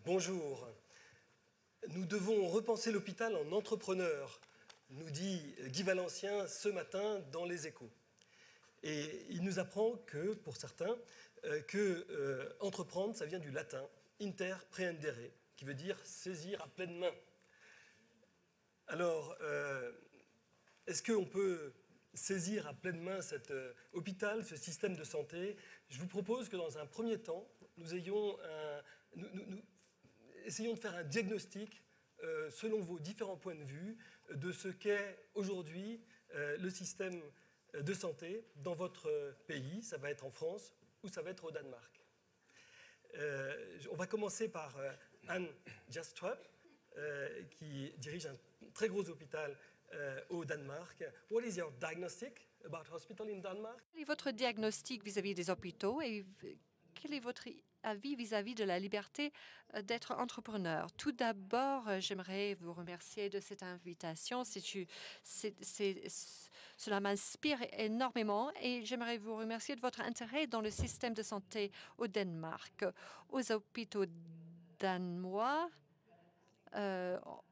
Bonjour. Nous devons repenser l'hôpital en entrepreneur, nous dit Guy Valencien ce matin dans Les Échos. Et il nous apprend que, pour certains, entreprendre, ça vient du latin inter prehendere, qui veut dire saisir à pleine main. Alors, est-ce qu'on peut saisir à pleine main cet hôpital, ce système de santé? Je vous propose que dans un premier temps, nous essayons de faire un diagnostic selon vos différents points de vue de ce qu'est aujourd'hui le système de santé dans votre pays. Ça va être en France ou ça va être au Danemark. On va commencer par Anne Jastrup, qui dirige un très gros hôpital au Danemark. What is your diagnostic about hospital in Denmark? Quel est votre diagnostic vis-à-vis des hôpitaux et quel est votre avis vis-à-vis de la liberté d'être entrepreneur? Tout d'abord, j'aimerais vous remercier de cette invitation. Cela m'inspire énormément et j'aimerais vous remercier de votre intérêt dans le système de santé au Danemark. Aux hôpitaux danois, dans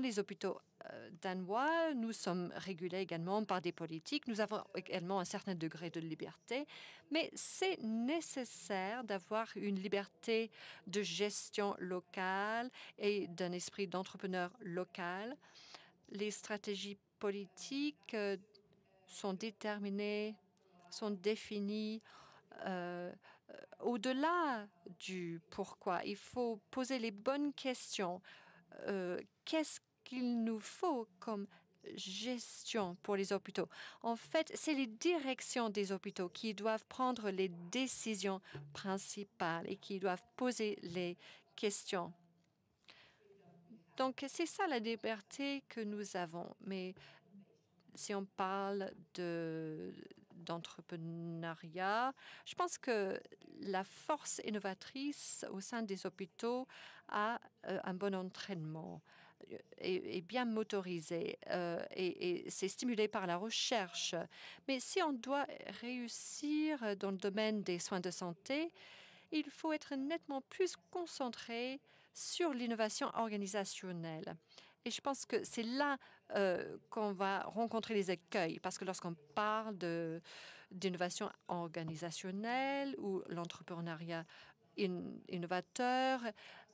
les hôpitaux danois, nous sommes régulés également par des politiques. Nous avons également un certain degré de liberté, mais c'est nécessaire d'avoir une liberté de gestion locale et d'un esprit d'entrepreneur local. Les stratégies politiques sont déterminées, sont définies. Au-delà du pourquoi, il faut poser les bonnes questions. Qu'est-ce qu'il nous faut comme gestion pour les hôpitaux? En fait, c'est les directions des hôpitaux qui doivent prendre les décisions principales et qui doivent poser les questions. Donc, c'est ça la liberté que nous avons. Mais si on parle d'entrepreneuriat, je pense que la force innovatrice au sein des hôpitaux a un bon entraînement, est bien motorisé et c'est stimulé par la recherche. Mais si on doit réussir dans le domaine des soins de santé, il faut être nettement plus concentré sur l'innovation organisationnelle. Et je pense que c'est là qu'on va rencontrer les écueils, parce que lorsqu'on parle d'innovation organisationnelle ou l'entrepreneuriat innovateur,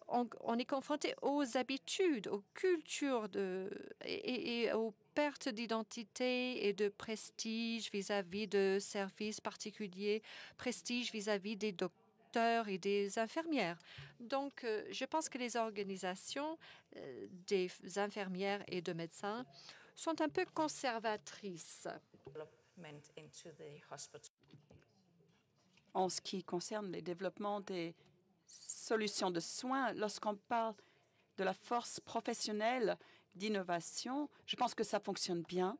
on est confronté aux habitudes, aux cultures et aux pertes d'identité et de prestige vis-à-vis de services particuliers, prestige vis-à-vis des docteurs et des infirmières. Donc, je pense que les organisations des infirmières et de médecins sont un peu conservatrices. En ce qui concerne le développement des solutions de soins, lorsqu'on parle de la force professionnelle d'innovation, je pense que ça fonctionne bien,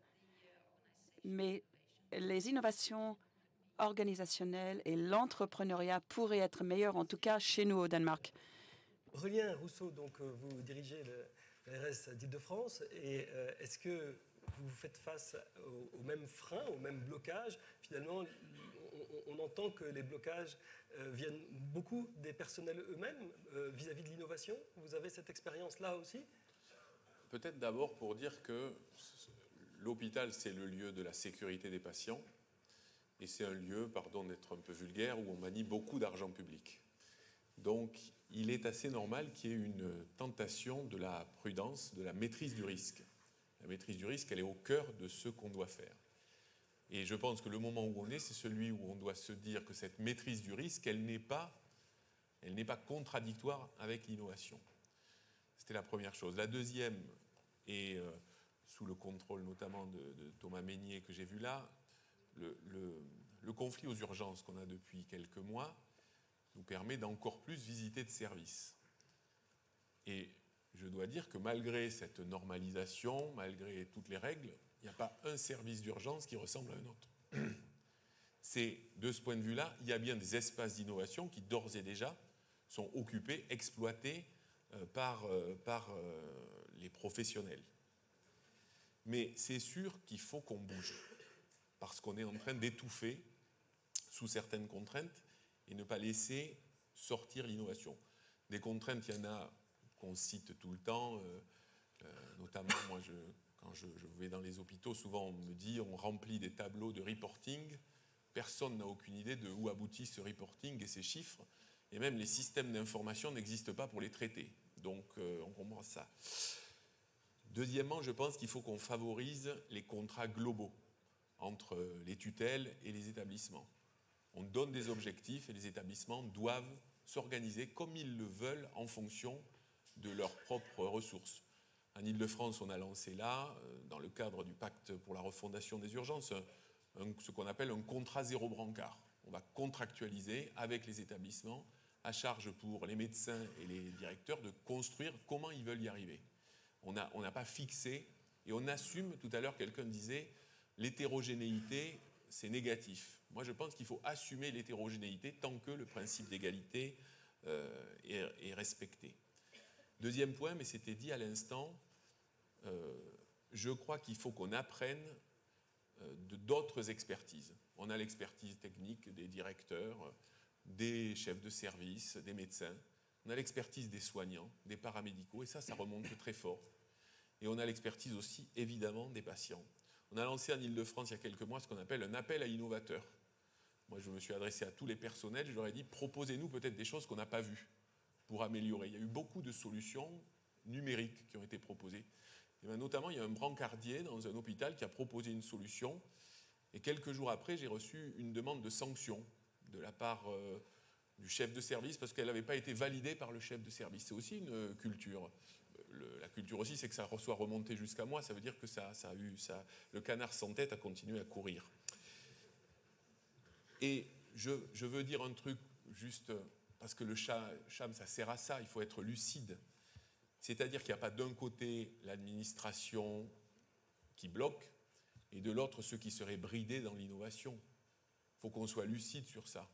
mais les innovations organisationnelles et l'entrepreneuriat pourraient être meilleurs, en tout cas chez nous au Danemark. Aurélien Rousseau, donc vous dirigez le RS d'Île-de-France, et est-ce que vous faites face aux mêmes freins, aux mêmes blocages? Finalement, on entend que les blocages viennent beaucoup des personnels eux-mêmes vis-à-vis de l'innovation. Vous avez cette expérience-là aussi? Peut-être d'abord pour dire que l'hôpital, c'est le lieu de la sécurité des patients. Et c'est un lieu, pardon d'être un peu vulgaire, où on manie beaucoup d'argent public. Donc, il est assez normal qu'il y ait une tentation de la prudence, de la maîtrise du risque. La maîtrise du risque, elle est au cœur de ce qu'on doit faire. Et je pense que le moment où on est, c'est celui où on doit se dire que cette maîtrise du risque, elle n'est pas contradictoire avec l'innovation. C'était la première chose. La deuxième, et sous le contrôle notamment de Thomas Meignier que j'ai vu là, le conflit aux urgences qu'on a depuis quelques mois nous permet d'encore plus visiter de services. Et je dois dire que malgré cette normalisation, malgré toutes les règles, il n'y a pas un service d'urgence qui ressemble à un autre. C'est, de ce point de vue-là, il y a bien des espaces d'innovation qui d'ores et déjà sont occupés, exploités par les professionnels. Mais c'est sûr qu'il faut qu'on bouge, parce qu'on est en train d'étouffer sous certaines contraintes et ne pas laisser sortir l'innovation. Des contraintes, il y en a qu'on cite tout le temps, notamment moi, quand je vais dans les hôpitaux, souvent on me dit on remplit des tableaux de reporting, personne n'a aucune idée de où aboutit ce reporting et ces chiffres, et même les systèmes d'information n'existent pas pour les traiter. Donc on comprend ça. Deuxièmement, je pense qu'il faut qu'on favorise les contrats globaux entre les tutelles et les établissements. On donne des objectifs et les établissements doivent s'organiser comme ils le veulent en fonction de leurs propres ressources. En Île-de-France, on a lancé là, dans le cadre du pacte pour la refondation des urgences, ce qu'on appelle un contrat zéro brancard. On va contractualiser avec les établissements, à charge pour les médecins et les directeurs de construire comment ils veulent y arriver. On n'a pas fixé, et on assume, tout à l'heure quelqu'un disait, l'hétérogénéité, c'est négatif. Moi, je pense qu'il faut assumer l'hétérogénéité tant que le principe d'égalité est respecté. Deuxième point, mais c'était dit à l'instant, je crois qu'il faut qu'on apprenne d'autres expertises. On a l'expertise technique des directeurs, des chefs de service, des médecins. On a l'expertise des soignants, des paramédicaux, et ça remonte très fort. Et on a l'expertise aussi, évidemment, des patients. On a lancé en Île-de-France il y a quelques mois ce qu'on appelle un appel à innovateurs. Moi, je me suis adressé à tous les personnels, je leur ai dit, proposez-nous peut-être des choses qu'on n'a pas vues pour améliorer. Il y a eu beaucoup de solutions numériques qui ont été proposées. Et bien, notamment, il y a un brancardier dans un hôpital qui a proposé une solution. Et quelques jours après, j'ai reçu une demande de sanction de la part du chef de service parce qu'elle n'avait pas été validée par le chef de service. C'est aussi une culture. La culture aussi, c'est que ça soit remonté jusqu'à moi. Ça veut dire que le canard sans tête a continué à courir. Et je veux dire un truc juste parce que le CHAM, ça sert à ça. Il faut être lucide. C'est-à-dire qu'il n'y a pas d'un côté l'administration qui bloque et de l'autre ceux qui seraient bridés dans l'innovation. Il faut qu'on soit lucide sur ça.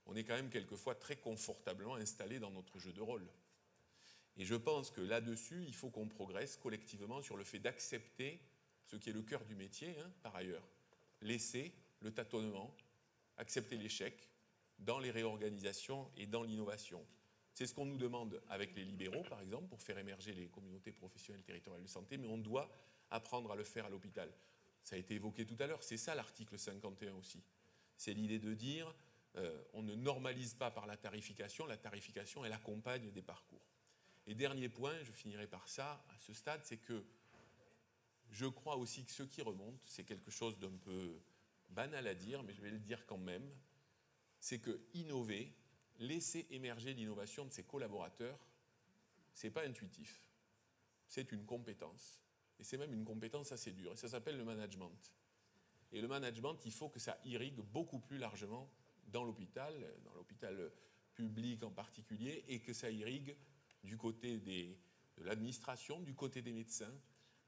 On est quand même quelquefois très confortablement installé dans notre jeu de rôle. Et je pense que là-dessus, il faut qu'on progresse collectivement sur le fait d'accepter ce qui est le cœur du métier, par ailleurs. Laisser le tâtonnement, accepter l'échec dans les réorganisations et dans l'innovation. C'est ce qu'on nous demande avec les libéraux, par exemple, pour faire émerger les communautés professionnelles territoriales de santé, mais on doit apprendre à le faire à l'hôpital. Ça a été évoqué tout à l'heure, c'est ça l'article 51 aussi. C'est l'idée de dire, on ne normalise pas par la tarification, elle accompagne des parcours. Et dernier point, je finirai par ça, à ce stade, c'est que je crois aussi que ce qui remonte, c'est quelque chose d'un peu banal à dire, mais je vais le dire quand même, c'est que innover, laisser émerger l'innovation de ses collaborateurs, ce n'est pas intuitif. C'est une compétence. Et c'est même une compétence assez dure. Et ça s'appelle le management. Et le management, il faut que ça irrigue beaucoup plus largement dans l'hôpital public en particulier, et que ça irrigue du côté de l'administration, du côté des médecins,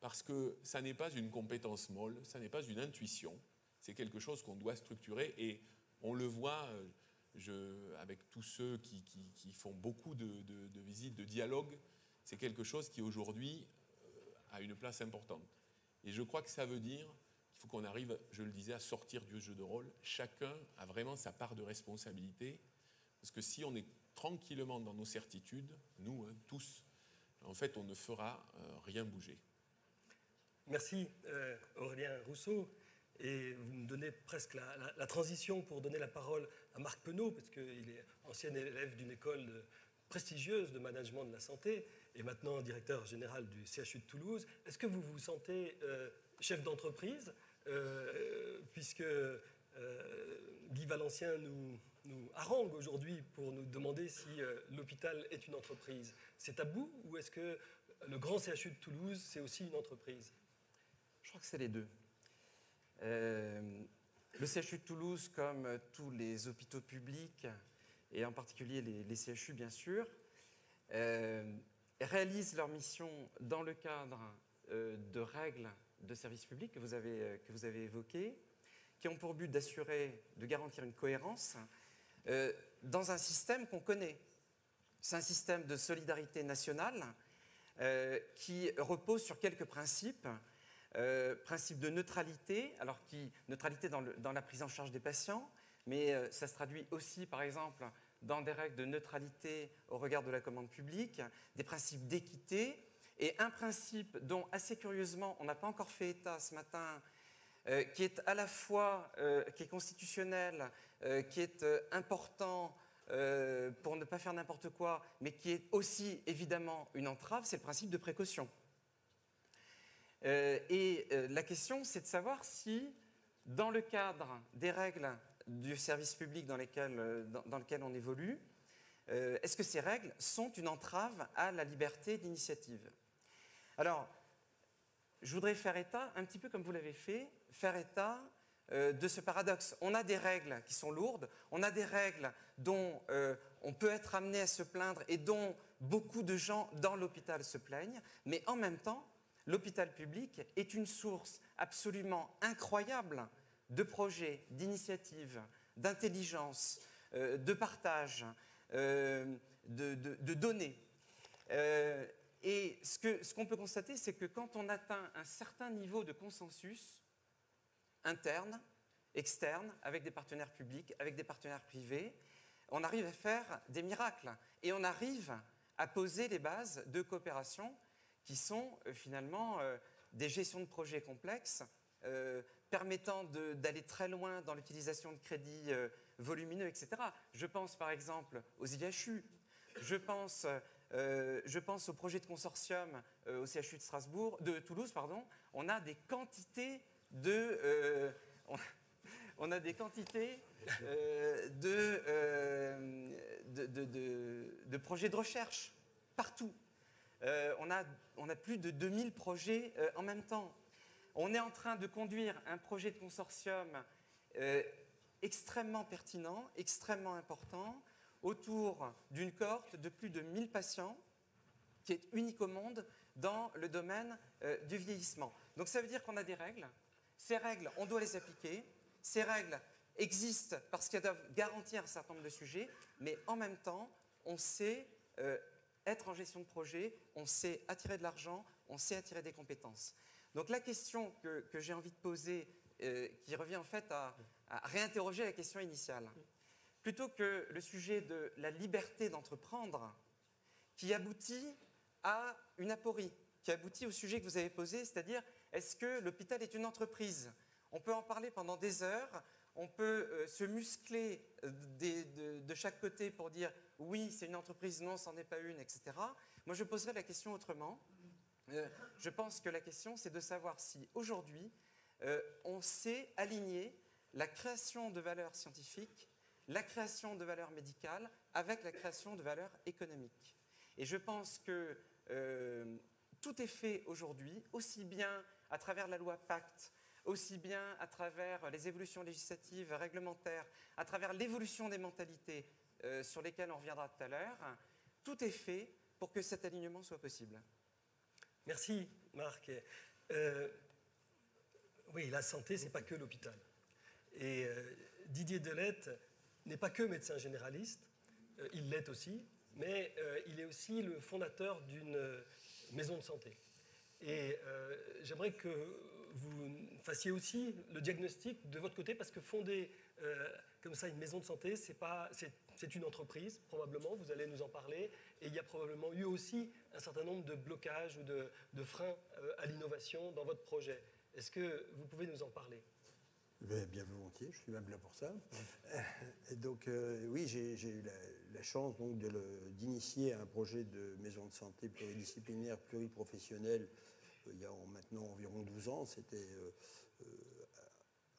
parce que ça n'est pas une compétence molle, ça n'est pas une intuition, c'est quelque chose qu'on doit structurer, et on le voit avec tous ceux qui font beaucoup de visites, de dialogues, c'est quelque chose qui aujourd'hui a une place importante. Et je crois que ça veut dire qu'il faut qu'on arrive, je le disais, à sortir du jeu de rôle. Chacun a vraiment sa part de responsabilité, parce que si on est tranquillement dans nos certitudes, nous, tous, en fait, on ne fera rien bouger. Merci Aurélien Rousseau. Et vous me donnez presque la transition pour donner la parole à Marc Penaud, parce qu'il est ancien élève d'une école prestigieuse de management de la santé et maintenant directeur général du CHU de Toulouse. Est-ce que vous vous sentez chef d'entreprise, puisque Guy Valencien nous harangue aujourd'hui pour nous demander si l'hôpital est une entreprise. C'est à bout, ou est-ce que le grand CHU de Toulouse, c'est aussi une entreprise? Je crois que c'est les deux. Le CHU de Toulouse, comme tous les hôpitaux publics, et en particulier les CHU bien sûr, réalisent leur mission dans le cadre de règles de service public que vous avez évoquées, qui ont pour but de garantir une cohérence dans un système qu'on connaît. C'est un système de solidarité nationale qui repose sur quelques principes. Principe de neutralité, neutralité dans la prise en charge des patients, mais ça se traduit aussi, par exemple, dans des règles de neutralité au regard de la commande publique, des principes d'équité, et un principe dont, assez curieusement, on n'a pas encore fait état ce matin, qui est à la fois qui est constitutionnel, qui est important pour ne pas faire n'importe quoi, mais qui est aussi évidemment une entrave, c'est le principe de précaution. La question, c'est de savoir si, dans le cadre des règles du service public dans lequel on évolue, est-ce que ces règles sont une entrave à la liberté d'initiative? Alors, je voudrais faire état, un petit peu comme vous l'avez fait, faire état de ce paradoxe. On a des règles qui sont lourdes, on a des règles dont on peut être amené à se plaindre et dont beaucoup de gens dans l'hôpital se plaignent, mais en même temps, l'hôpital public est une source absolument incroyable de projets, d'initiatives, d'intelligence, de partage, de données. Et ce qu'on peut constater, c'est que quand on atteint un certain niveau de consensus interne, externe, avec des partenaires publics, avec des partenaires privés, on arrive à faire des miracles. Et on arrive à poser les bases de coopération qui sont finalement des gestions de projets complexes, permettant d'aller très loin dans l'utilisation de crédits volumineux, etc. Je pense par exemple aux IHU, je pense au projet de consortium au CHU de Toulouse, pardon. On a des quantités de projets de recherche partout. On a plus de 2000 projets en même temps. On est en train de conduire un projet de consortium extrêmement pertinent, extrêmement important, autour d'une cohorte de plus de 1000 patients qui est unique au monde dans le domaine du vieillissement. Donc ça veut dire qu'on a des règles. Ces règles, on doit les appliquer. Ces règles existent parce qu'elles doivent garantir un certain nombre de sujets, mais en même temps, on sait être en gestion de projet, on sait attirer de l'argent, on sait attirer des compétences. Donc la question que j'ai envie de poser, qui revient en fait à réinterroger la question initiale, plutôt que le sujet de la liberté d'entreprendre, qui aboutit à une aporie, qui aboutit au sujet que vous avez posé, c'est-à-dire est-ce que l'hôpital est une entreprise? On peut en parler pendant des heures, on peut se muscler de chaque côté pour dire oui, c'est une entreprise, non, c'en est pas une, etc. Moi, je poserais la question autrement. Je pense que la question, c'est de savoir si aujourd'hui, on sait aligner la création de valeurs scientifiques, la création de valeurs médicales avec la création de valeurs économiques. Et je pense que tout est fait aujourd'hui, aussi bien à travers la loi Pacte, aussi bien à travers les évolutions législatives, réglementaires, à travers l'évolution des mentalités sur lesquelles on reviendra tout à l'heure. Tout est fait pour que cet alignement soit possible. Merci, Marc. Oui, la santé, ce n'est pas que l'hôpital. Et Didier Delette n'est pas que médecin généraliste, il l'est aussi, mais il est aussi le fondateur d'une maison de santé. Et j'aimerais que vous fassiez aussi le diagnostic de votre côté, parce que fonder comme ça une maison de santé, c'est une entreprise, probablement, vous allez nous en parler, et il y a probablement eu aussi un certain nombre de blocages ou de freins à l'innovation dans votre projet. Est-ce que vous pouvez nous en parler ? Bien volontiers, je suis même là pour ça. Et donc, oui, j'ai eu la chance donc, d'initier un projet de maison de santé pluridisciplinaire, pluriprofessionnelle, il y a maintenant environ 12 ans. C'était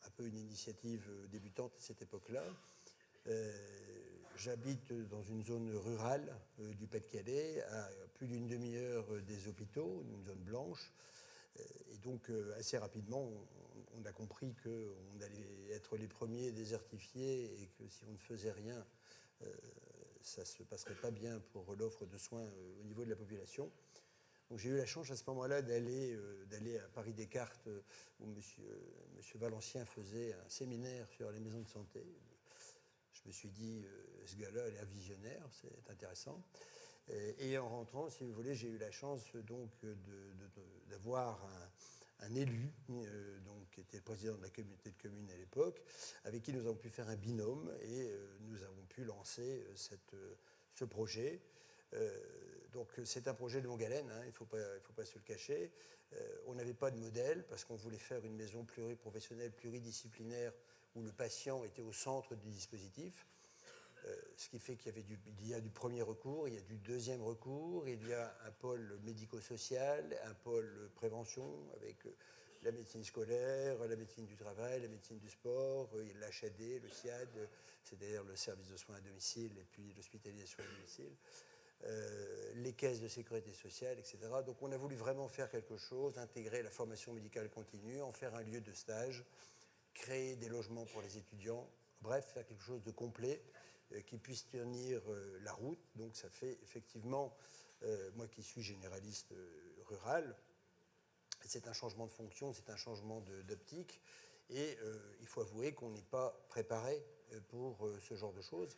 un peu une initiative débutante à cette époque-là. J'habite dans une zone rurale du Pas-de-Calais, à plus d'une demi-heure des hôpitaux, une zone blanche. Et donc, assez rapidement, on a compris qu'on allait être les premiers désertifiés et que si on ne faisait rien, ça ne se passerait pas bien pour l'offre de soins au niveau de la population. Donc, j'ai eu la chance à ce moment-là d'aller à Paris-Descartes, où M. Valencien faisait un séminaire sur les maisons de santé. Je me suis dit, ce gars-là a l'air visionnaire, c'est intéressant. Et en rentrant, si vous voulez, j'ai eu la chance donc d'avoir un élu, donc, qui était le président de la communauté de communes à l'époque, avec qui nous avons pu faire un binôme et nous avons pu lancer ce projet. Donc c'est un projet de longue haleine, hein, il ne faut pas se le cacher. On n'avait pas de modèle parce qu'on voulait faire une maison pluriprofessionnelle, pluridisciplinaire, où le patient était au centre du dispositif. Ce qui fait qu'il y a du premier recours, il y a du deuxième recours, il y a un pôle médico-social, un pôle prévention avec la médecine scolaire, la médecine du travail, la médecine du sport, l'HAD, le SIAD, c'est-à-dire le service de soins à domicile et puis l'hospitalisation à domicile, les caisses de sécurité sociale, etc. Donc on a voulu vraiment faire quelque chose, intégrer la formation médicale continue, en faire un lieu de stage, créer des logements pour les étudiants, bref, faire quelque chose de complet qui puisse tenir la route. Donc ça fait effectivement, moi qui suis généraliste rural, c'est un changement de fonction, c'est un changement d'optique, et il faut avouer qu'on n'est pas préparé pour ce genre de choses.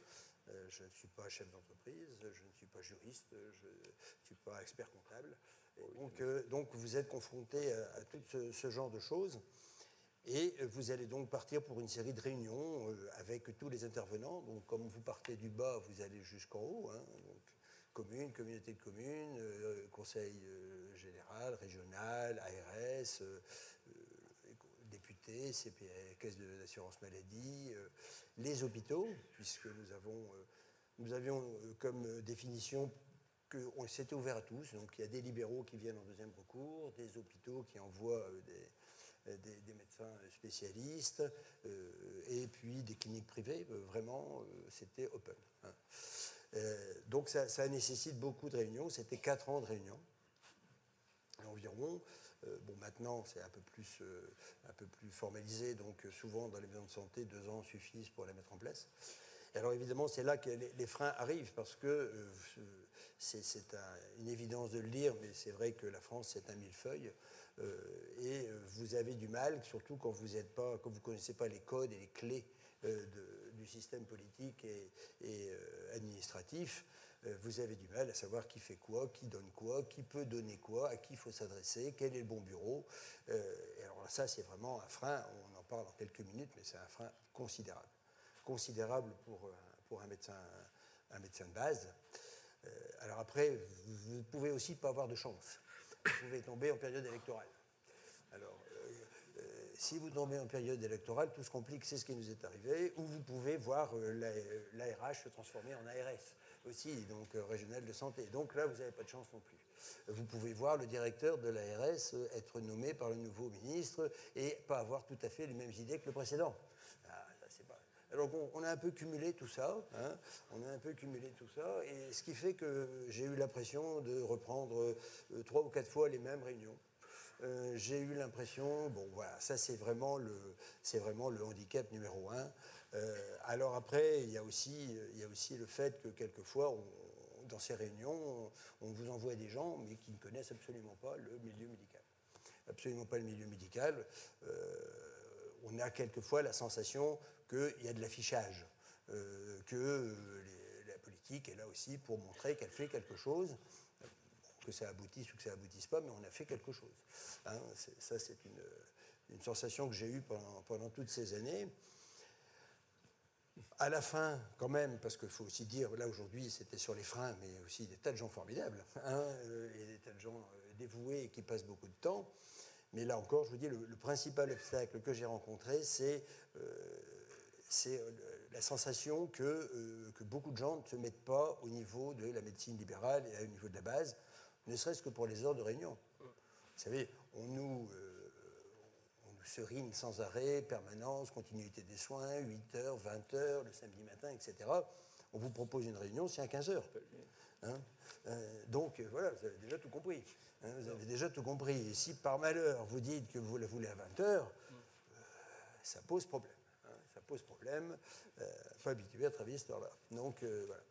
Je ne suis pas chef d'entreprise, je ne suis pas juriste, je ne suis pas expert comptable. Donc vous êtes confronté à tout ce genre de choses. Et vous allez donc partir pour une série de réunions avec tous les intervenants. Donc, comme vous partez du bas, vous allez jusqu'en haut. Hein, donc, commune, communauté de communes, conseil général, régional, ARS, député, CPA, caisse d'assurance maladie, les hôpitaux, puisque nous avions comme définition que c'était ouvert à tous. Donc, il y a des libéraux qui viennent en deuxième recours, des hôpitaux qui envoient des médecins spécialistes, et puis des cliniques privées. Vraiment, c'était open. Hein. Donc ça nécessite beaucoup de réunions. C'était 4 ans de réunions environ. Bon, maintenant, c'est un peu plus formalisé. Donc souvent, dans les maisons de santé, 2 ans suffisent pour la mettre en place. Et alors évidemment, c'est là que les freins arrivent, parce que c'est une évidence de le dire, mais c'est vrai que la France, c'est un millefeuille. Et vous avez du mal, surtout quand vous ne connaissez pas les codes et les clés du système politique et administratif. Vous avez du mal à savoir qui fait quoi, qui donne quoi, qui peut donner quoi, à qui il faut s'adresser, quel est le bon bureau. Et alors ça, c'est vraiment un frein, on en parle en quelques minutes, mais c'est un frein considérable pour un médecin de base. Alors après, vous ne pouvez aussi pas avoir de chance. Vous pouvez tomber en période électorale. Alors, si vous tombez en période électorale, tout se complique, c'est ce qui nous est arrivé, ou vous pouvez voir l'ARH se transformer en ARS aussi, donc régional de santé. Donc là, vous n'avez pas de chance non plus. Vous pouvez voir le directeur de l'ARS être nommé par le nouveau ministre et pas avoir tout à fait les mêmes idées que le précédent. Alors on a un peu cumulé tout ça, hein, et ce qui fait que j'ai eu l'impression de reprendre 3 ou 4 fois les mêmes réunions. J'ai eu l'impression, bon voilà, ça c'est vraiment le handicap numéro 1. Alors après, il y a aussi le fait que quelquefois, dans ces réunions, on vous envoie des gens, mais qui ne connaissent absolument pas le milieu médical. Absolument pas le milieu médical. On a quelquefois la sensation qu'il y a de l'affichage, que la politique est là aussi pour montrer qu'elle fait quelque chose, que ça aboutisse ou que ça aboutisse pas, mais on a fait quelque chose. Hein, ça, c'est une sensation que j'ai eue pendant toutes ces années. À la fin, quand même, parce qu'il faut aussi dire, là aujourd'hui c'était sur les freins, mais aussi des tas de gens formidables, hein, et des tas de gens dévoués et qui passent beaucoup de temps. Mais là encore, je vous dis, le principal obstacle que j'ai rencontré, c'est la sensation que beaucoup de gens ne se mettent pas au niveau de la médecine libérale et au niveau de la base, ne serait-ce que pour les heures de réunion. Vous savez, on nous serine sans arrêt, permanence, continuité des soins, 8h, 20h, le samedi matin, etc. On vous propose une réunion, c'est à 15h. Hein, donc voilà, vous avez déjà tout compris. Hein, vous avez déjà tout compris. Et si par malheur vous dites que vous la voulez à 20h, ça pose problème. Hein, ça pose problème. Pas habitué à travailler cette heure-là. Donc voilà.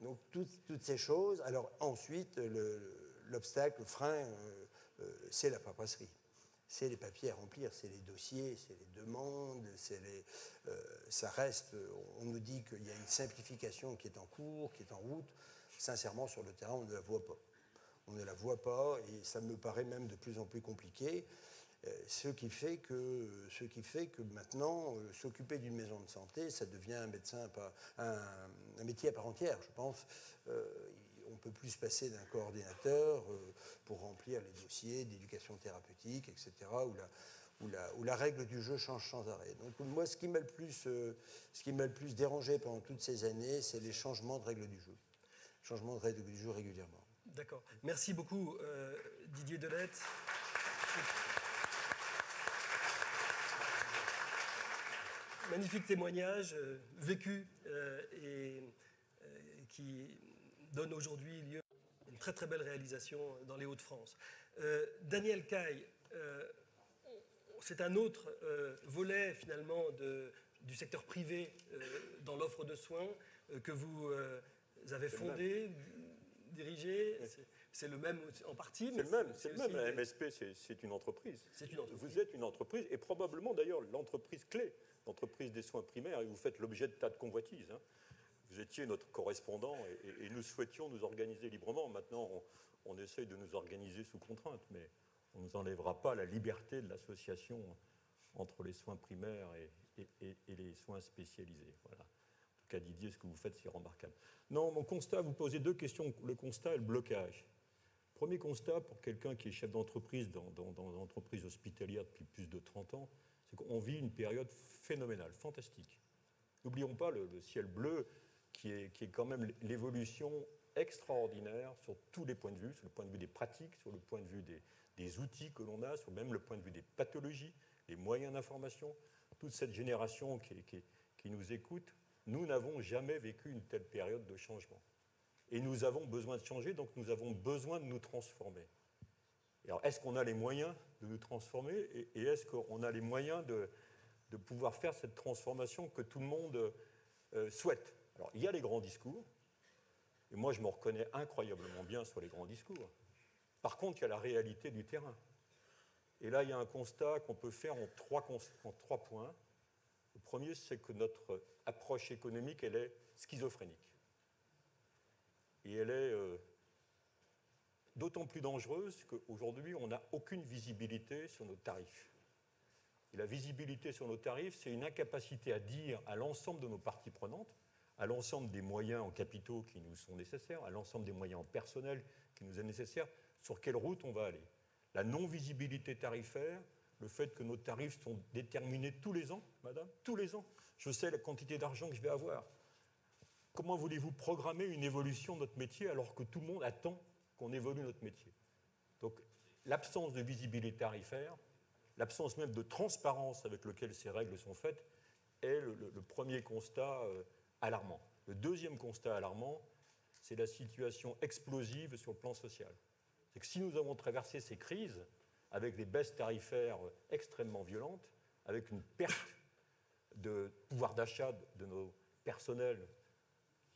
Donc toutes ces choses. Alors ensuite, l'obstacle, le frein, c'est la paperasserie. C'est les papiers à remplir, c'est les dossiers, c'est les demandes, ça reste. On nous dit qu'il y a une simplification qui est en cours, qui est en route. Sincèrement, sur le terrain, on ne la voit pas. On ne la voit pas et ça me paraît même de plus en plus compliqué. Ce qui fait que maintenant, s'occuper d'une maison de santé, ça devient un métier à part entière, je pense. On ne peut plus se passer d'un coordinateur pour remplir les dossiers d'éducation thérapeutique, etc., où la règle du jeu change sans arrêt. Donc moi, ce qui m'a le plus dérangé pendant toutes ces années, c'est les changements de règles du jeu. Changements de règles du jeu régulièrement. D'accord. Merci beaucoup, Didier Delette. Magnifique témoignage vécu et qui donne aujourd'hui lieu à une très très belle réalisation dans les Hauts-de-France. Daniel Caille, c'est un autre volet finalement du secteur privé dans l'offre de soins que vous avez fondé, dirigé. C'est le même en partie. C'est le même. La MSP, c'est une entreprise. C'est une entreprise. Vous êtes une entreprise, et probablement d'ailleurs l'entreprise clé, l'entreprise des soins primaires, et vous faites l'objet de tas de convoitises. Hein. Vous étiez notre correspondant, et nous souhaitions nous organiser librement. Maintenant, on essaye de nous organiser sous contrainte, mais on ne nous enlèvera pas la liberté de l'association entre les soins primaires et les soins spécialisés. Voilà. En tout cas, Didier, ce que vous faites, c'est remarquable. Non, mon constat, vous posez deux questions. Le constat et le blocage. Premier constat, pour quelqu'un qui est chef d'entreprise dans l'entreprise hospitalière depuis plus de 30 ans, c'est qu'on vit une période phénoménale, fantastique. N'oublions pas le ciel bleu, qui est quand même l'évolution extraordinaire sur tous les points de vue, sur le point de vue des pratiques, sur le point de vue des outils que l'on a, sur même le point de vue des pathologies, les moyens d'information. Toute cette génération qui nous écoute, nous n'avons jamais vécu une telle période de changement. Et nous avons besoin de changer, donc nous avons besoin de nous transformer. Alors, est-ce qu'on a les moyens de nous transformer et est-ce qu'on a les moyens de pouvoir faire cette transformation que tout le monde souhaite? Alors, il y a les grands discours, et moi je me reconnais incroyablement bien sur les grands discours. Par contre, il y a la réalité du terrain. Et là, il y a un constat qu'on peut faire en trois points. Le premier, c'est que notre approche économique, elle est schizophrénique. Et elle est d'autant plus dangereuse qu'aujourd'hui, on n'a aucune visibilité sur nos tarifs. Et la visibilité sur nos tarifs, c'est une incapacité à dire à l'ensemble de nos parties prenantes, à l'ensemble des moyens en capitaux qui nous sont nécessaires, à l'ensemble des moyens en personnel qui nous est nécessaire, sur quelle route on va aller. La non-visibilité tarifaire, le fait que nos tarifs sont déterminés tous les ans, madame, tous les ans. Je sais la quantité d'argent que je vais avoir. Comment voulez-vous programmer une évolution de notre métier alors que tout le monde attend qu'on évolue notre métier? Donc, l'absence de visibilité tarifaire, l'absence même de transparence avec laquelle ces règles sont faites, est le premier constat alarmant. Le deuxième constat alarmant, c'est la situation explosive sur le plan social. C'est que si nous avons traversé ces crises avec des baisses tarifaires extrêmement violentes, avec une perte de pouvoir d'achat de nos personnels,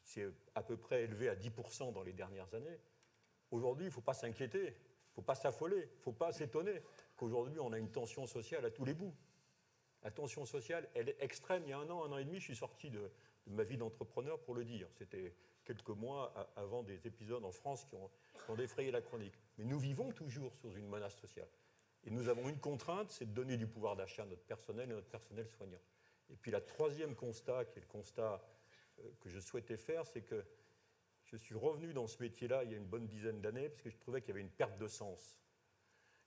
c'est à peu près élevé à 10% dans les dernières années. Aujourd'hui, il ne faut pas s'inquiéter, il ne faut pas s'affoler, il ne faut pas s'étonner qu'aujourd'hui, on a une tension sociale à tous les bouts. La tension sociale, elle est extrême. Il y a un an et demi, je suis sorti de ma vie d'entrepreneur pour le dire. C'était quelques mois avant des épisodes en France qui ont défrayé la chronique. Mais nous vivons toujours sous une menace sociale. Et nous avons une contrainte, c'est de donner du pouvoir d'achat à notre personnel et notre personnel soignant. Et puis la troisième constat, qui est le constat que je souhaitais faire, c'est que je suis revenu dans ce métier-là il y a une bonne dizaine d'années parce que je trouvais qu'il y avait une perte de sens.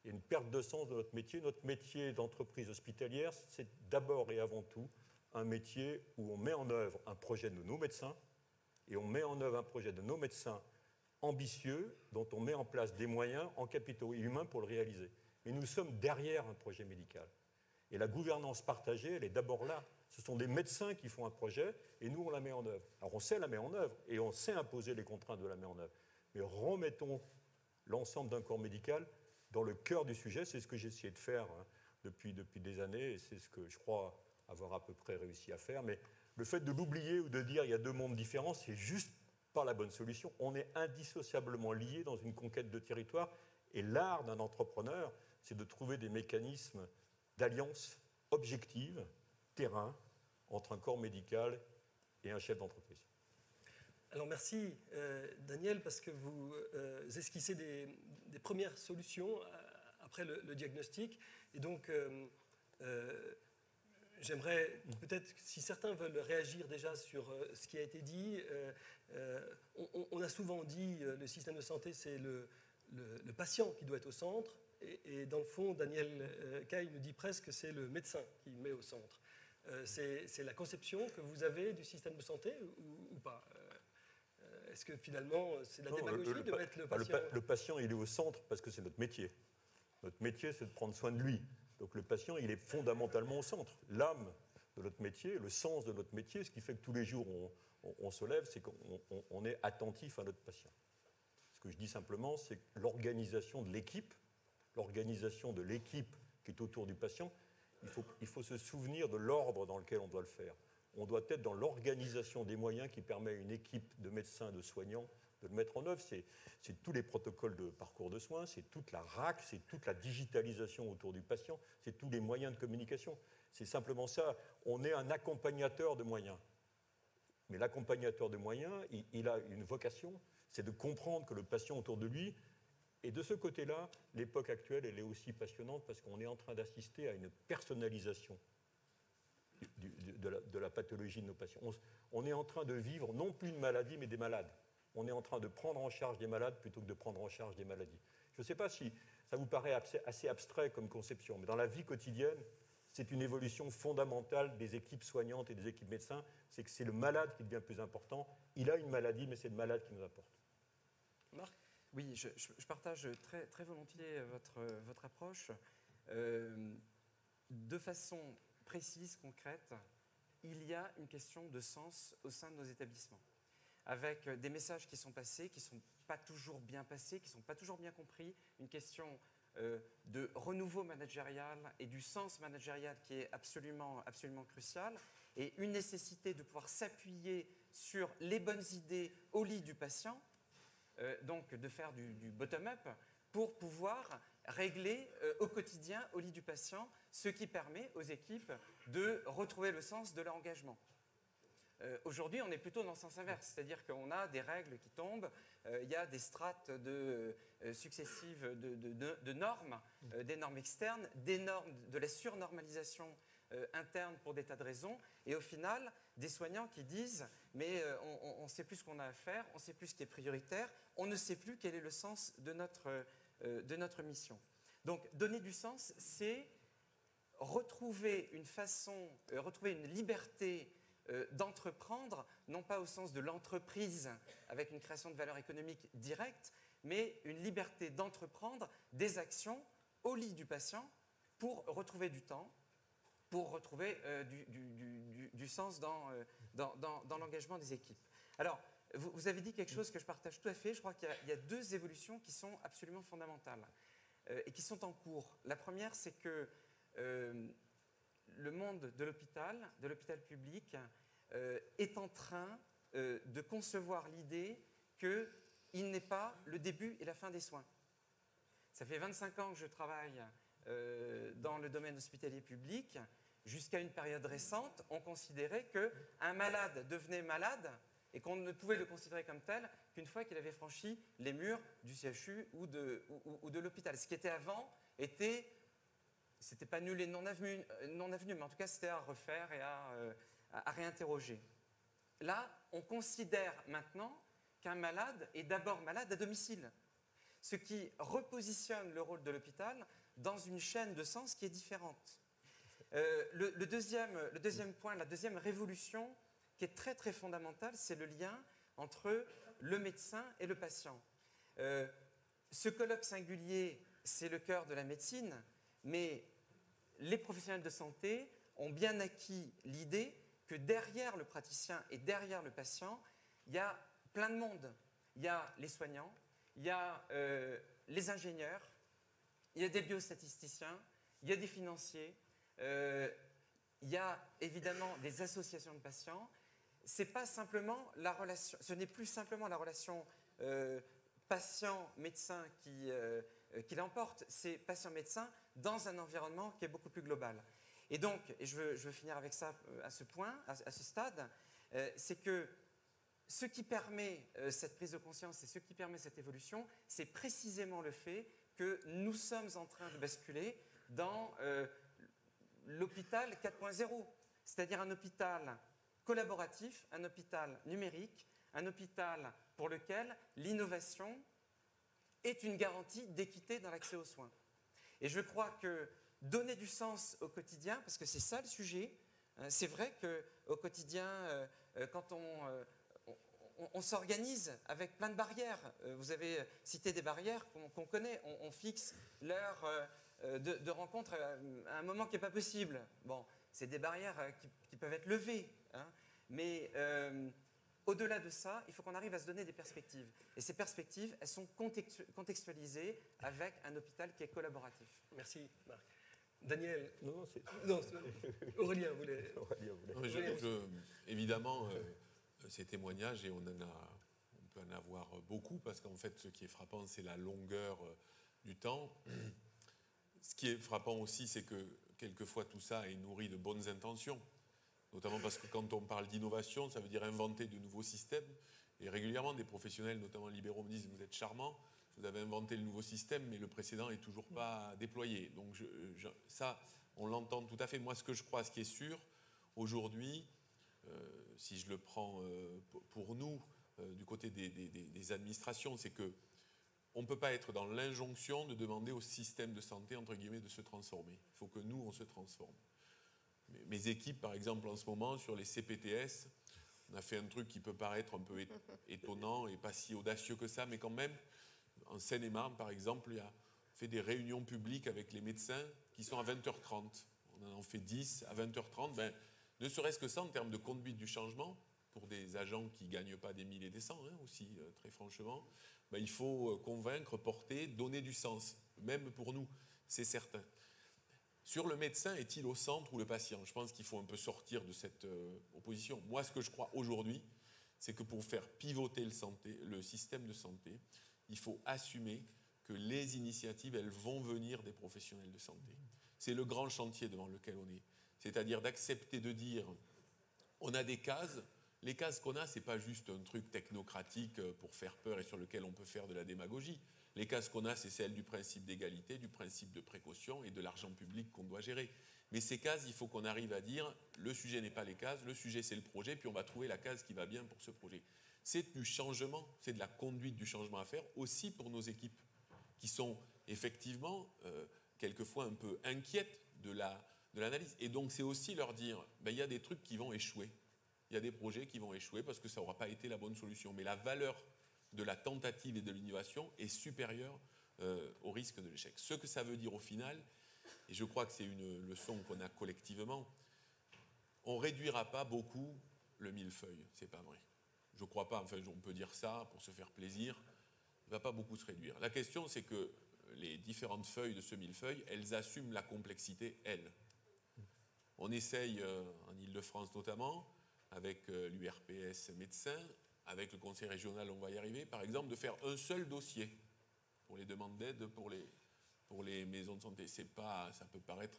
Il y a une perte de sens de notre métier. Notre métier d'entreprise hospitalière, c'est d'abord et avant tout un métier où on met en œuvre un projet de nos médecins et on met en œuvre un projet de nos médecins ambitieux dont on met en place des moyens en capitaux humains pour le réaliser. Mais nous sommes derrière un projet médical. Et la gouvernance partagée, elle est d'abord là. Ce sont des médecins qui font un projet et nous, on la met en œuvre. Alors, on sait la mettre en œuvre et on sait imposer les contraintes de la mettre en œuvre. Mais remettons l'ensemble d'un corps médical dans le cœur du sujet. C'est ce que j'ai essayé de faire depuis des années et c'est ce que je crois avoir à peu près réussi à faire. Mais le fait de l'oublier ou de dire il y a deux mondes différents, c'est juste pas la bonne solution. On est indissociablement liés dans une conquête de territoire et l'art d'un entrepreneur, c'est de trouver des mécanismes d'alliance objective, terrain, entre un corps médical et un chef d'entreprise. Alors merci Daniel, parce que vous esquissez des premières solutions après le diagnostic. Et donc, j'aimerais peut-être, si certains veulent réagir déjà sur ce qui a été dit, on a souvent dit le système de santé, c'est le patient qui doit être au centre. Et dans le fond, Daniel Caille nous dit presque que c'est le médecin qui met au centre. C'est la conception que vous avez du système de santé ou pas? Est-ce que finalement, c'est de la démagogie de mettre le patient... Le patient, il est au centre parce que c'est notre métier. Notre métier, c'est de prendre soin de lui. Donc le patient, il est fondamentalement au centre. L'âme de notre métier, le sens de notre métier, ce qui fait que tous les jours on se lève, c'est qu'on est attentif à notre patient. Ce que je dis simplement, c'est que l'organisation de l'équipe qui est autour du patient, il faut se souvenir de l'ordre dans lequel on doit le faire. On doit être dans l'organisation des moyens qui permet à une équipe de médecins, de soignants, de le mettre en œuvre. C'est tous les protocoles de parcours de soins, c'est toute la RAC, c'est toute la digitalisation autour du patient, c'est tous les moyens de communication. C'est simplement ça. On est un accompagnateur de moyens. Mais l'accompagnateur de moyens, il a une vocation, c'est de comprendre que le patient autour de lui, et de ce côté-là, l'époque actuelle, elle est aussi passionnante parce qu'on est en train d'assister à une personnalisation de la pathologie de nos patients. On est en train de vivre non plus une maladie, mais des malades. On est en train de prendre en charge des malades plutôt que de prendre en charge des maladies. Je ne sais pas si ça vous paraît assez abstrait comme conception, mais dans la vie quotidienne, c'est une évolution fondamentale des équipes soignantes et des équipes médecins, c'est que c'est le malade qui devient plus important. Il a une maladie, mais c'est le malade qui nous importe. Marc ? Oui, je partage très, très volontiers votre approche. De façon précise, concrète, il y a une question de sens au sein de nos établissements, avec des messages qui sont passés, qui ne sont pas toujours bien passés, qui ne sont pas toujours bien compris, une question de renouveau managérial et du sens managérial qui est absolument, absolument crucial, et une nécessité de pouvoir s'appuyer sur les bonnes idées au lit du patient, donc de faire du bottom-up, pour pouvoir régler au quotidien, au lit du patient, ce qui permet aux équipes de retrouver le sens de leur engagement. Aujourd'hui, on est plutôt dans le sens inverse, c'est-à-dire qu'on a des règles qui tombent, il y a des strates successives de normes, des normes externes, des normes de la surnormalisation interne pour des tas de raisons, et au final, des soignants qui disent « mais on ne sait plus ce qu'on a à faire, on ne sait plus ce qui est prioritaire, on ne sait plus quel est le sens de notre mission ». Donc, donner du sens, c'est retrouver une liberté d'entreprendre, non pas au sens de l'entreprise avec une création de valeur économique directe, mais une liberté d'entreprendre des actions au lit du patient pour retrouver du temps, pour retrouver du sens dans l'engagement des équipes. Alors, vous avez dit quelque chose que je partage tout à fait. Je crois qu'il y a deux évolutions qui sont absolument fondamentales et qui sont en cours. La première, c'est que le monde de l'hôpital public, est en train de concevoir l'idée qu'il n'est pas le début et la fin des soins. Ça fait 25 ans que je travaille dans le domaine hospitalier public. Jusqu'à une période récente, on considérait qu'un malade devenait malade et qu'on ne pouvait le considérer comme tel qu'une fois qu'il avait franchi les murs du CHU ou de l'hôpital. Ce qui était avant c'était pas nul et non avenu, mais en tout cas, c'était à refaire et à réinterroger. Là, on considère maintenant qu'un malade est d'abord malade à domicile, ce qui repositionne le rôle de l'hôpital dans une chaîne de sens qui est différente. Le deuxième point, la deuxième révolution qui est très, très fondamentale, c'est le lien entre le médecin et le patient. Ce colloque singulier, c'est le cœur de la médecine, mais les professionnels de santé ont bien acquis l'idée que derrière le praticien et derrière le patient, il y a plein de monde. Il y a les soignants, il y a les ingénieurs, il y a des biostatisticiens, il y a des financiers, il y a évidemment des associations de patients. Ce n'est plus simplement la relation patient-médecin qui l'emporte, c'est patient-médecin dans un environnement qui est beaucoup plus global. Et donc, je veux finir avec ça à ce point, à ce stade, c'est que ce qui permet cette prise de conscience et ce qui permet cette évolution, c'est précisément le fait que nous sommes en train de basculer dans l'hôpital 4.0, c'est-à-dire un hôpital collaboratif, un hôpital numérique, un hôpital pour lequel l'innovation est une garantie d'équité dans l'accès aux soins. Et je crois que donner du sens au quotidien, parce que c'est ça le sujet, c'est vrai qu'au quotidien, quand on s'organise avec plein de barrières. Vous avez cité des barrières qu'on connaît. On fixe l'heure de rencontre à un moment qui n'est pas possible. Bon, c'est des barrières qui peuvent être levées. Hein. Mais au-delà de ça, il faut qu'on arrive à se donner des perspectives. Et ces perspectives, elles sont contextualisées avec un hôpital qui est collaboratif. Merci, Marc. Daniel. Non, c'est... Aurélien voulait. Évidemment, ces témoignages, et on peut en avoir beaucoup, parce qu'en fait, ce qui est frappant, c'est la longueur du temps. Ce qui est frappant aussi, c'est que quelquefois, tout ça est nourri de bonnes intentions, notamment parce que quand on parle d'innovation, ça veut dire inventer de nouveaux systèmes. Et régulièrement, des professionnels, notamment libéraux, me disent « Vous êtes charmant, vous avez inventé le nouveau système, mais le précédent n'est toujours pas déployé. » Donc ça, on l'entend tout à fait. Moi, ce que je crois, ce qui est sûr, aujourd'hui, si je le prends pour nous, du côté des administrations, c'est qu'on ne peut pas être dans l'injonction de demander au système de santé, entre guillemets, de se transformer. Il faut que nous, on se transforme. Mes équipes, par exemple, en ce moment, sur les CPTS, on a fait un truc qui peut paraître un peu étonnant et pas si audacieux que ça, mais quand même, en Seine-et-Marne, par exemple, il y a fait des réunions publiques avec les médecins qui sont à 20h30. On en fait 10 à 20h30. Ne serait-ce que ça, en termes de conduite du changement, pour des agents qui ne gagnent pas des 1000 et des 100, aussi, très franchement, il faut convaincre, porter, donner du sens, même pour nous, c'est certain. Sur le médecin, est-il au centre ou le patient? Je pense qu'il faut un peu sortir de cette opposition. Moi, ce que je crois aujourd'hui, c'est que pour faire pivoter le système de santé, il faut assumer que les initiatives, elles vont venir des professionnels de santé. C'est le grand chantier devant lequel on est. C'est-à-dire d'accepter de dire, on a des cases. Les cases qu'on a, ce n'est pas juste un truc technocratique pour faire peur et sur lequel on peut faire de la démagogie. Les cases qu'on a, c'est celles du principe d'égalité, du principe de précaution et de l'argent public qu'on doit gérer. Mais ces cases, il faut qu'on arrive à dire, le sujet n'est pas les cases, le sujet c'est le projet, puis on va trouver la case qui va bien pour ce projet. C'est du changement, c'est de la conduite du changement à faire, aussi pour nos équipes, qui sont effectivement quelquefois un peu inquiètes de l'analyse. Et donc c'est aussi leur dire, il y a des trucs qui vont échouer, il y a des projets qui vont échouer parce que ça n'aura pas été la bonne solution. Mais la valeur de la tentative et de l'innovation est supérieure au risque de l'échec. Ce que ça veut dire au final, et je crois que c'est une leçon qu'on a collectivement, on ne réduira pas beaucoup le millefeuille, c'est pas vrai. Je ne crois pas, enfin on peut dire ça pour se faire plaisir, il ne va pas beaucoup se réduire. La question c'est que les différentes feuilles de ce millefeuille, elles assument la complexité, elles. On essaye, en Ile-de-France notamment, avec l'URPS médecins, avec le conseil régional, on va y arriver, par exemple, de faire un seul dossier pour les demandes d'aide pour les maisons de santé. Ça peut paraître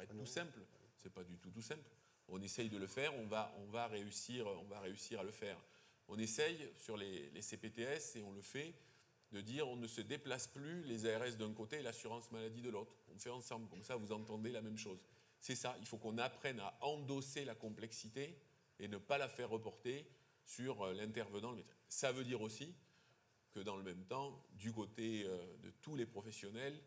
tout simple, c'est pas du tout simple. On essaye de le faire, on va réussir à le faire. On essaye sur les CPTS, et on le fait, de dire on ne se déplace plus les ARS d'un côté et l'assurance maladie de l'autre. On fait ensemble, comme ça vous entendez la même chose. C'est ça, il faut qu'on apprenne à endosser la complexité et ne pas la faire reporter sur l'intervenant. Ça veut dire aussi que dans le même temps, du côté de tous les professionnels,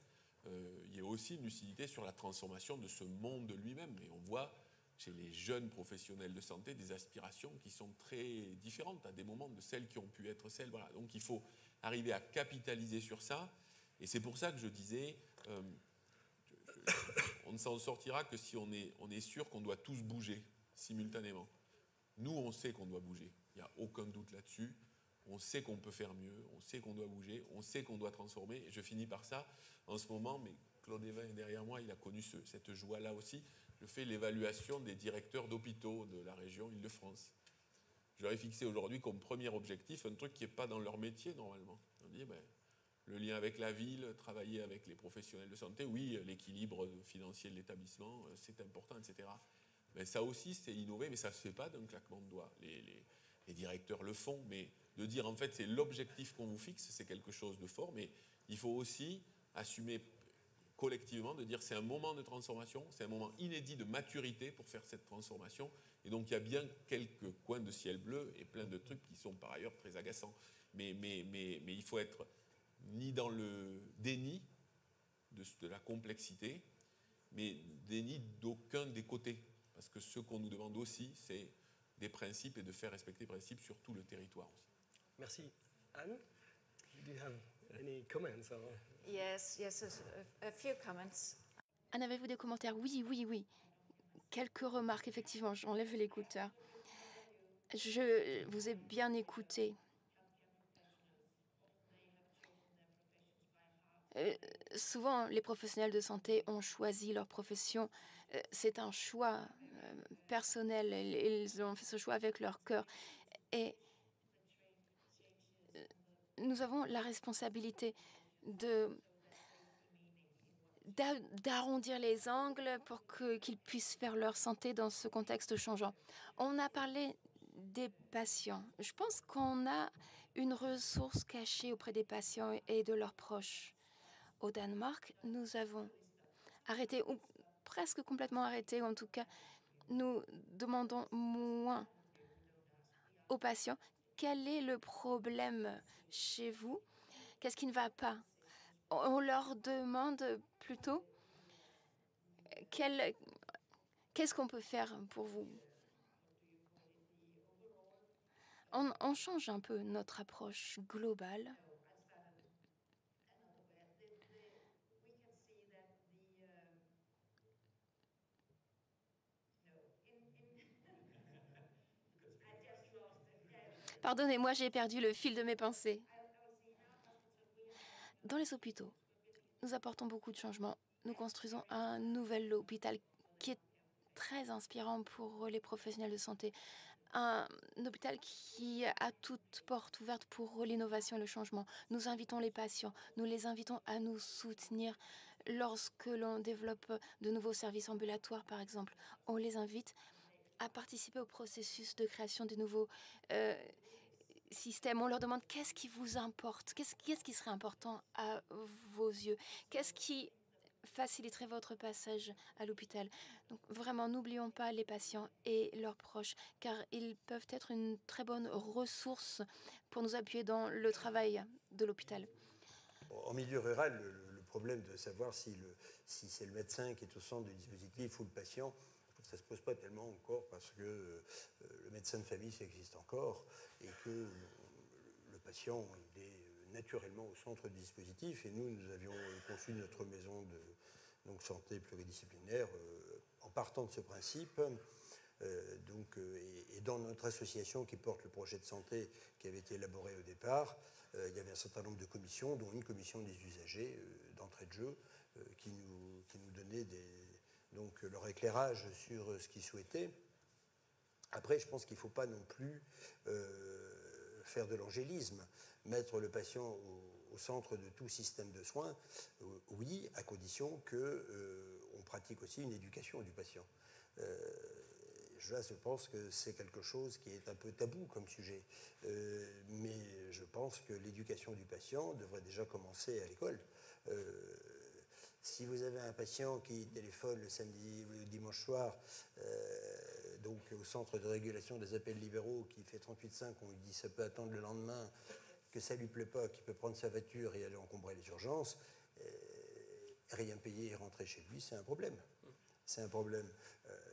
il y a aussi une lucidité sur la transformation de ce monde lui-même. Et on voit chez les jeunes professionnels de santé des aspirations qui sont très différentes à des moments de celles qui ont pu être celles. Voilà. Donc il faut arriver à capitaliser sur ça. Et c'est pour ça que je disais, on ne s'en sortira que si on est sûr qu'on doit tous bouger simultanément. Nous, on sait qu'on doit bouger. Il n'y a aucun doute là-dessus. On sait qu'on peut faire mieux, on sait qu'on doit bouger, on sait qu'on doit transformer. Et je finis par ça. En ce moment, mais Claude Evin est derrière moi, il a connu cette joie-là aussi. Je fais l'évaluation des directeurs d'hôpitaux de la région Île-de-France. Je leur ai fixé aujourd'hui comme premier objectif un truc qui n'est pas dans leur métier normalement. On dit, le lien avec la ville, travailler avec les professionnels de santé, oui, l'équilibre financier de l'établissement, c'est important, etc. Mais ça aussi, c'est innover, mais ça ne se fait pas d'un claquement de doigts. Les directeurs le font, mais de dire en fait c'est l'objectif qu'on vous fixe, c'est quelque chose de fort, mais il faut aussi assumer collectivement de dire c'est un moment de transformation, c'est un moment inédit de maturité pour faire cette transformation. Et donc il y a bien quelques coins de ciel bleu et plein de trucs qui sont par ailleurs très agaçants. Mais il faut être ni dans le déni de la complexité, mais déni d'aucun des côtés. Parce que ce qu'on nous demande aussi, c'est des principes et de faire respecter les principes sur tout le territoire aussi. Merci. Anne, do you have any comments? Yes, a few comments. Anne, avez-vous des commentaires? Oui. Quelques remarques, effectivement. J'enlève l'écouteur. Je vous ai bien écouté. Souvent, les professionnels de santé ont choisi leur profession. C'est un choix personnel. Ils ont fait ce choix avec leur cœur. Et nous avons la responsabilité d'arrondir les angles pour qu'ils puissent faire leur santé dans ce contexte changeant. On a parlé des patients. Je pense qu'on a une ressource cachée auprès des patients et de leurs proches. Au Danemark, nous avons arrêté, ou presque complètement arrêté, ou en tout cas, nous demandons moins aux patients. Quel est le problème chez vous? Qu'est-ce qui ne va pas? On leur demande plutôt qu'est-ce qu'on peut faire pour vous? On change un peu notre approche globale. Pardonnez-moi, j'ai perdu le fil de mes pensées. Dans les hôpitaux, nous apportons beaucoup de changements. Nous construisons un nouvel hôpital qui est très inspirant pour les professionnels de santé. Un hôpital qui a toutes portes ouvertes pour l'innovation et le changement. Nous invitons les patients, nous les invitons à nous soutenir lorsque l'on développe de nouveaux services ambulatoires, par exemple. On les invite à participer au processus de création de nouveaux système. On leur demande qu'est-ce qui vous importe, qu'est-ce qui serait important à vos yeux, qu'est-ce qui faciliterait votre passage à l'hôpital. Donc vraiment, n'oublions pas les patients et leurs proches, car ils peuvent être une très bonne ressource pour nous appuyer dans le travail de l'hôpital. En milieu rural, le problème de savoir si c'est le médecin qui est au centre du dispositif ou le patient, ça ne se pose pas tellement encore parce que le médecin de famille, ça existe encore et que le patient il est naturellement au centre du dispositif. Et nous avions conçu notre maison de santé pluridisciplinaire en partant de ce principe. Et dans notre association qui porte le projet de santé qui avait été élaboré au départ, il y avait un certain nombre de commissions, dont une commission des usagers d'entrée de jeu qui nous donnait donc leur éclairage sur ce qu'ils souhaitaient. Après, je pense qu'il ne faut pas non plus faire de l'angélisme, mettre le patient au centre de tout système de soins, oui, à condition qu'on pratique aussi une éducation du patient. Je pense que c'est quelque chose qui est un peu tabou comme sujet, mais je pense que l'éducation du patient devrait déjà commencer à l'école. Si vous avez un patient qui téléphone le samedi ou le dimanche soir, donc au centre de régulation des appels libéraux, qui fait 38,5, on lui dit ça peut attendre le lendemain, que ça ne lui plaît pas, qu'il peut prendre sa voiture et aller encombrer les urgences, rien payer et rentrer chez lui, c'est un problème. C'est un problème,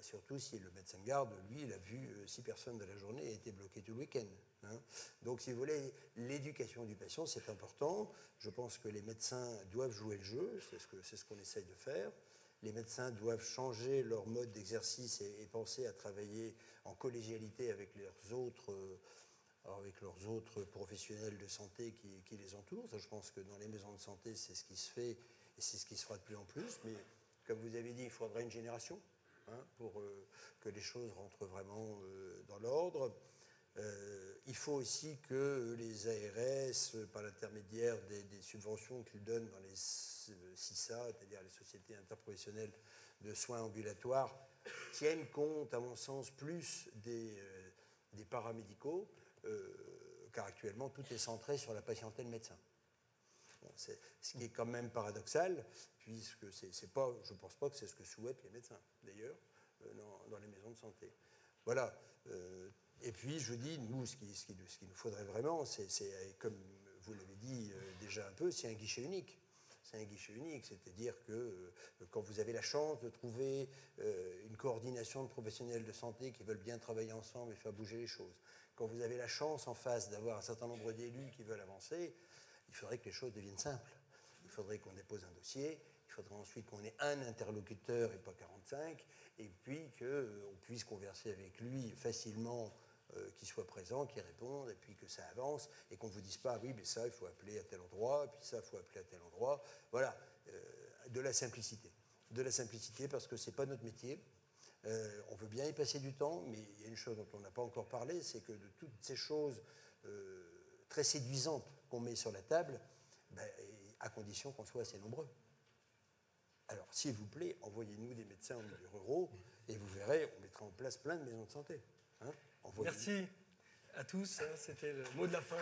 surtout si le médecin de garde, lui, il a vu 6 personnes de la journée et était bloqué tout le week-end. Hein. Donc, si vous voulez, l'éducation du patient, c'est important. Je pense que les médecins doivent jouer le jeu, c'est ce qu'on essaye de faire. Les médecins doivent changer leur mode d'exercice et penser à travailler en collégialité avec leurs autres professionnels de santé qui les entourent. Ça, je pense que dans les maisons de santé, c'est ce qui se fait et c'est ce qui se fera de plus en plus. Mais comme vous avez dit, il faudrait une génération pour que les choses rentrent vraiment dans l'ordre. Il faut aussi que les ARS, par l'intermédiaire des subventions qu'ils donnent dans les CISA, c'est-à-dire les sociétés interprofessionnelles de soins ambulatoires, tiennent compte, à mon sens, plus des paramédicaux, car actuellement, tout est centré sur la patientèle médecin. Bon, Ce qui est quand même paradoxal, puisque c'est pas, je ne pense pas que c'est ce que souhaitent les médecins, d'ailleurs, dans les maisons de santé. Voilà. Et puis, je dis, nous, ce qu'il nous faudrait vraiment, c'est, comme vous l'avez dit déjà un peu, c'est un guichet unique. C'est un guichet unique, c'est-à-dire que quand vous avez la chance de trouver une coordination de professionnels de santé qui veulent bien travailler ensemble et faire bouger les choses, quand vous avez la chance en face d'avoir un certain nombre d'élus qui veulent avancer, il faudrait que les choses deviennent simples. Il faudrait qu'on dépose un dossier, il faudrait ensuite qu'on ait un interlocuteur et pas 45, et puis qu'on puisse converser avec lui facilement, qu'il soit présent, qu'il réponde, et puis que ça avance, et qu'on ne vous dise pas, oui, mais ça, il faut appeler à tel endroit, puis ça, il faut appeler à tel endroit. Voilà, de la simplicité. De la simplicité parce que ce n'est pas notre métier. On veut bien y passer du temps, mais il y a une chose dont on n'a pas encore parlé, c'est que de toutes ces choses très séduisantes qu'on met sur la table, à condition qu'on soit assez nombreux. Alors, s'il vous plaît, envoyez-nous des médecins en milieu ruraux, et vous verrez, on mettra en place plein de maisons de santé. Hein. Merci à tous, c'était le mot de la fin.